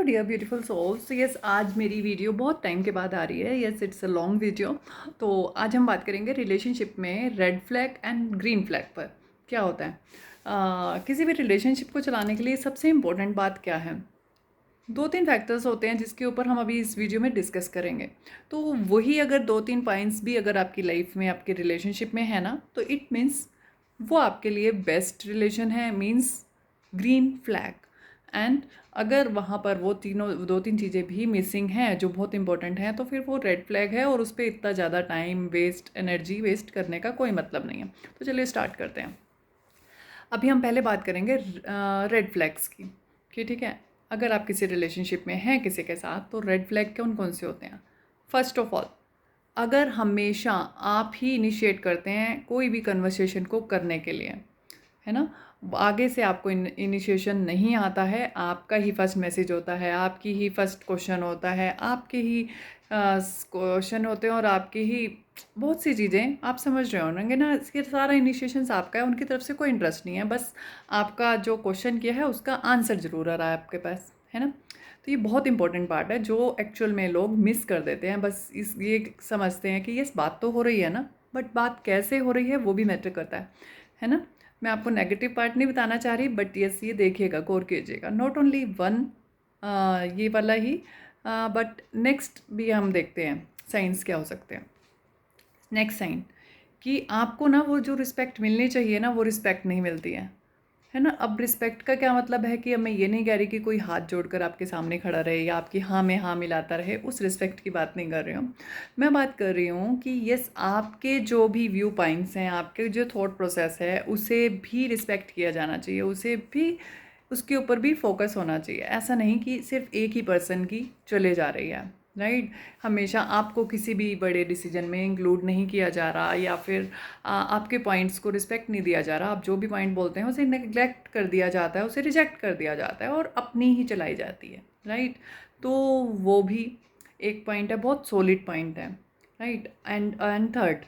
Hello dear beautiful souls. Yes, आज मेरी video बहुत टाइम के बाद आ रही है। Yes, it's a long video. तो आज हम बात करेंगे रिलेशनशिप में red flag and green flag पर क्या होता है। किसी भी रिलेशनशिप को चलाने के लिए सबसे इम्पोर्टेंट बात क्या है? दो तीन फैक्टर्स होते हैं जिसके ऊपर हम अभी इस वीडियो में डिस्कस करेंगे। तो वही अगर दो तीन पॉइंट्स भी अगर आपकी लाइफ में आपके रिलेशनशिप में है ना, तो इट मीन्स वो आपके लिए बेस्ट रिलेशन है, मीन्स ग्रीन फ्लैग। एंड अगर वहाँ पर वो तीनों दो तीन चीज़ें भी मिसिंग हैं जो बहुत इंपॉर्टेंट हैं, तो फिर वो रेड फ्लैग है और उस पर इतना ज़्यादा टाइम वेस्ट, एनर्जी वेस्ट करने का कोई मतलब नहीं है। तो चलिए स्टार्ट करते हैं। अभी हम पहले बात करेंगे रेड फ्लैग्स की कि ठीक है, अगर आप किसी रिलेशनशिप में हैं किसी के साथ, तो रेड फ्लैग कौन कौन से होते हैं? फर्स्ट ऑफ ऑल, अगर हमेशा आप ही इनिशिएट करते हैं कोई भी कन्वर्सेशन को करने के लिए, है ना, आगे से आपको इनिशिएशन नहीं आता है, आपका ही फर्स्ट मैसेज होता है, आपकी ही फर्स्ट क्वेश्चन होता है, आपके ही क्वेश्चन होते हैं और आपकी ही बहुत सी चीज़ें आप समझ रहे होंगे ना, इसके सारा इनिशिएशन आपका है, उनकी तरफ से कोई इंटरेस्ट नहीं है, बस आपका जो क्वेश्चन किया है उसका आंसर ज़रूर आ रहा है आपके पास, है ना। तो ये बहुत इंपॉर्टेंट पार्ट है जो एक्चुअल में लोग मिस कर देते हैं। बस इस ये समझते हैं कि ये बात तो हो रही है ना, बट बात कैसे हो रही है वो भी मैटर करता है ना। मैं आपको नेगेटिव पार्ट नहीं बताना चाह रही, बट यस, ये देखिएगा, गौर कीजिएगा, नॉट ओनली वन ये वाला ही, बट नेक्स्ट भी हम देखते हैं साइंस क्या हो सकते हैं। नेक्स्ट साइन कि आपको ना वो जो रिस्पेक्ट मिलनी चाहिए ना, वो रिस्पेक्ट नहीं मिलती है ना। अब रिस्पेक्ट का क्या मतलब है कि अब मैं ये नहीं कह रही कि कोई हाथ जोड़कर आपके सामने खड़ा रहे या आपकी हाँ में हाँ मिलाता रहे, उस रिस्पेक्ट की बात नहीं कर रही हूँ। मैं बात कर रही हूँ कि यस, आपके जो भी व्यू पॉइंट्स हैं, आपके जो थॉट प्रोसेस है, उसे भी रिस्पेक्ट किया जाना चाहिए, उसे भी, उसके ऊपर भी फोकस होना चाहिए। ऐसा नहीं कि सिर्फ एक ही पर्सन की चले जा रही है, राइट। हमेशा आपको किसी भी बड़े डिसीजन में इंक्लूड नहीं किया जा रहा, या फिर आपके पॉइंट्स को रिस्पेक्ट नहीं दिया जा रहा। आप जो भी पॉइंट बोलते हैं उसे नेग्लेक्ट कर दिया जाता है, उसे रिजेक्ट कर दिया जाता है और अपनी ही चलाई जाती है, राइट। तो वो भी एक पॉइंट है, बहुत सॉलिड पॉइंट है, राइट। एंड थर्ड,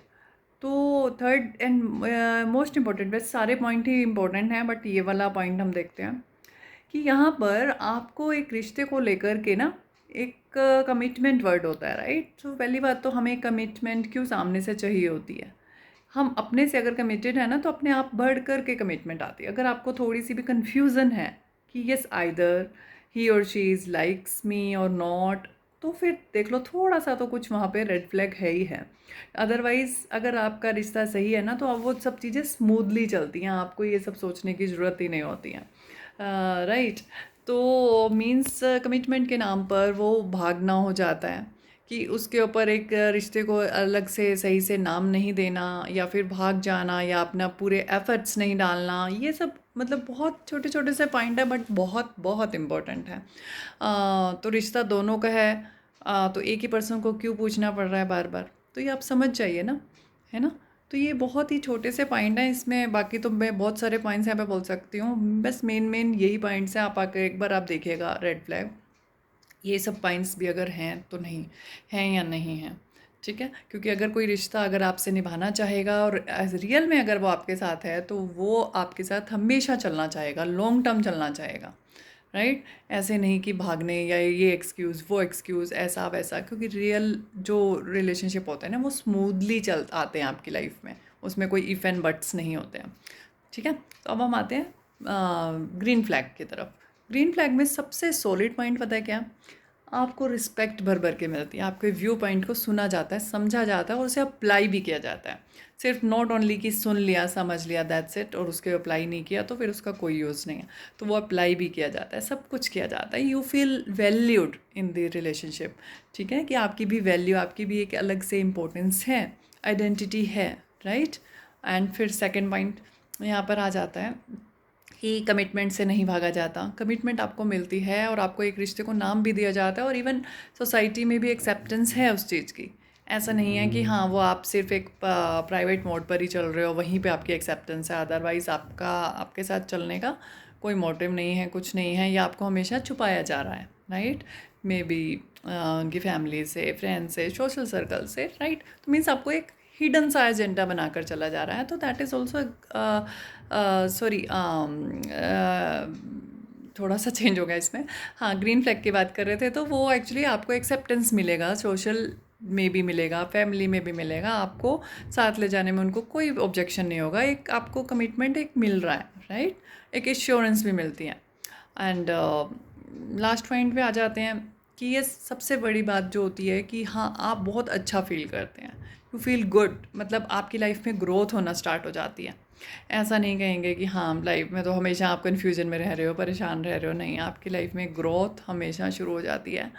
तो थर्ड एंड मोस्ट इम्पॉर्टेंट, वैसे सारे पॉइंट ही इम्पोर्टेंट हैं, बट ये वाला पॉइंट हम देखते हैं कि यहाँ पर आपको एक रिश्ते को लेकर के ना एक कमिटमेंट वर्ड होता है, राइट। तो पहली बात तो हमें कमिटमेंट क्यों सामने से चाहिए होती है? हम अपने से अगर कमिटेड है ना, तो अपने आप बढ़ कर के कमिटमेंट आती है। अगर आपको थोड़ी सी भी कन्फ्यूज़न है कि यस, आइदर ही और शी इज़ लाइक्स मी और नॉट, तो फिर देख लो थोड़ा सा तो कुछ वहाँ पे रेड फ्लैग है ही है। अदरवाइज़ अगर आपका रिश्ता सही है ना, तो अब वो सब चीज़ें स्मूथली चलती हैं, आपको ये सब सोचने की ज़रूरत ही नहीं होती है, राइट। तो मीन्स कमिटमेंट के नाम पर वो भागना हो जाता है कि उसके ऊपर एक रिश्ते को अलग से सही से नाम नहीं देना, या फिर भाग जाना, या अपना पूरे एफर्ट्स नहीं डालना। ये सब मतलब बहुत छोटे छोटे से पॉइंट है, बट बहुत बहुत इम्पोर्टेंट है। तो रिश्ता दोनों का है, तो एक ही पर्सन को क्यों पूछना पड़ रहा है बार बार? तो ये आप समझ जाइए ना, है ना। तो ये बहुत ही छोटे से पॉइंट हैं, इसमें बाकी तो मैं बहुत सारे पॉइंट्स यहाँ पे बोल सकती हूँ, बस मेन मेन यही पॉइंट्स हैं। आप आकर एक बार आप देखिएगा रेड फ्लैग, ये सब पॉइंट्स भी अगर हैं तो नहीं हैं या नहीं हैं, ठीक है। क्योंकि अगर कोई रिश्ता अगर आपसे निभाना चाहेगा और रियल में अगर वो आपके साथ है, तो वो आपके साथ हमेशा चलना चाहेगा, लॉन्ग टर्म चलना चाहेगा, राइट। ऐसे नहीं कि भागने या ये एक्सक्यूज़ वो एक्सक्यूज़ ऐसा वैसा, क्योंकि रियल जो रिलेशनशिप होते हैं ना, वो स्मूथली चल आते हैं आपकी लाइफ में, उसमें कोई इफ़ एंड बट्स नहीं होते हैं, ठीक है। तो अब हम आते हैं ग्रीन फ्लैग की तरफ। ग्रीन फ्लैग में सबसे सॉलिड पॉइंट पता है क्या? आपको रिस्पेक्ट भर भर के मिलती है, आपके व्यू पॉइंट को सुना जाता है, समझा जाता है और उसे अप्लाई भी किया जाता है। सिर्फ नॉट ओनली कि सुन लिया समझ लिया दैट्स इट, और उसके अप्लाई नहीं किया तो फिर उसका कोई यूज़ नहीं है। तो वो अप्लाई भी किया जाता है, सब कुछ किया जाता है। You feel valued in the relationship, ठीक है, कि आपकी भी वैल्यू, आपकी भी एक अलग से इम्पोर्टेंस है, आइडेंटिटी है, राइट। एंड फिर सेकेंड पॉइंट यहाँ पर आ जाता है कि कमिटमेंट से नहीं भागा जाता। कमिटमेंट आपको मिलती है और आपको एक रिश्ते को नाम भी दिया जाता है, और इवन सोसाइटी में भी एक्सेप्टेंस है उस चीज़ की। ऐसा नहीं है कि हाँ, वो आप सिर्फ एक प्राइवेट मोड पर ही चल रहे हो, वहीं पे आपकी एक्सेप्टेंस है, अदरवाइज़ आपका आपके साथ चलने का कोई मोटिव नहीं है, कुछ नहीं है, या आपको हमेशा छुपाया जा रहा है, राइट। मे बी कि फैमिली से, फ्रेंड से, सोशल सर्कल से, राइट। तो मीन्स आपको एक हिडन सा एजेंडा बनाकर चला जा रहा है, तो दैट इज़ ऑल्सो सॉरी थोड़ा सा चेंज होगा इसमें। हाँ, ग्रीन फ्लैग की बात कर रहे थे, तो वो एक्चुअली आपको एक्सेप्टेंस मिलेगा, सोशल में भी मिलेगा, फैमिली में भी मिलेगा, आपको साथ ले जाने में उनको कोई ऑब्जेक्शन नहीं होगा, एक आपको कमिटमेंट एक मिल रहा है, राइट, एक एश्योरेंस भी मिलती है। एंड लास्ट पॉइंट पे आ जाते हैं कि ये सबसे बड़ी बात जो होती है कि हाँ, आप बहुत अच्छा फील करते हैं, यू फील गुड, मतलब आपकी लाइफ में ग्रोथ होना स्टार्ट हो जाती है। ऐसा नहीं कहेंगे कि हाँ, लाइफ में तो हमेशा आप कन्फ्यूजन में रह रहे हो, परेशान रह रहे हो, नहीं, आपकी लाइफ में ग्रोथ हमेशा शुरू हो जाती है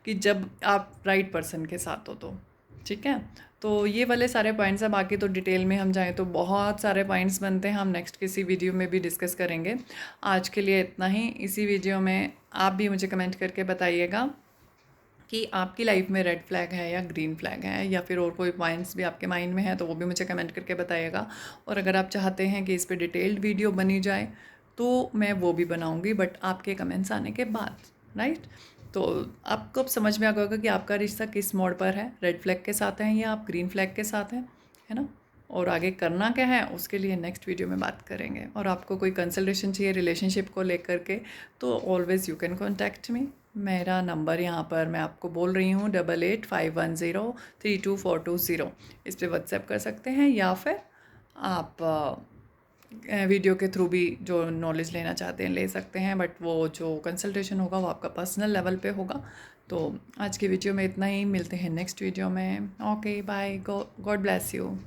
कि जब आप राइट पर्सन के साथ हो तो, ठीक है। तो ये वाले सारे पॉइंट्स हैं, बाकी तो डिटेल में हम जाएँ तो बहुत सारे पॉइंट्स बनते हैं, हम नेक्स्ट किसी वीडियो में भी डिस्कस करेंगे। आज के लिए इतना ही। इसी वीडियो में आप भी मुझे कमेंट करके बताइएगा कि आपकी लाइफ में रेड फ्लैग है या ग्रीन फ्लैग है, या फिर और कोई पॉइंट्स भी आपके माइंड में है तो वो भी मुझे कमेंट करके बताइएगा। और अगर आप चाहते हैं कि इस पे डिटेल्ड वीडियो बनी जाए तो मैं वो भी बनाऊंगी, बट आपके कमेंट्स आने के बाद, राइट। तो आपको अब समझ में आ गया होगा कि आपका रिश्ता किस मोड़ पर है, रेड फ्लैग के साथ हैं या आप ग्रीन फ्लैग के साथ हैं, है ना। और आगे करना क्या है उसके लिए नेक्स्ट वीडियो में बात करेंगे। और आपको कोई कंसल्टेशन चाहिए रिलेशनशिप को लेकर के तो always you can contact me. मेरा नंबर यहाँ पर मैं आपको बोल रही हूँ 8851032420। इस पर व्हाट्सएप कर सकते हैं, या फिर आप वीडियो के थ्रू भी जो नॉलेज लेना चाहते हैं ले सकते हैं, बट वो जो कंसल्टेशन होगा वो आपका पर्सनल लेवल पे होगा। तो आज की वीडियो में इतना ही, मिलते हैं नेक्स्ट वीडियो में। Okay, bye, God bless you.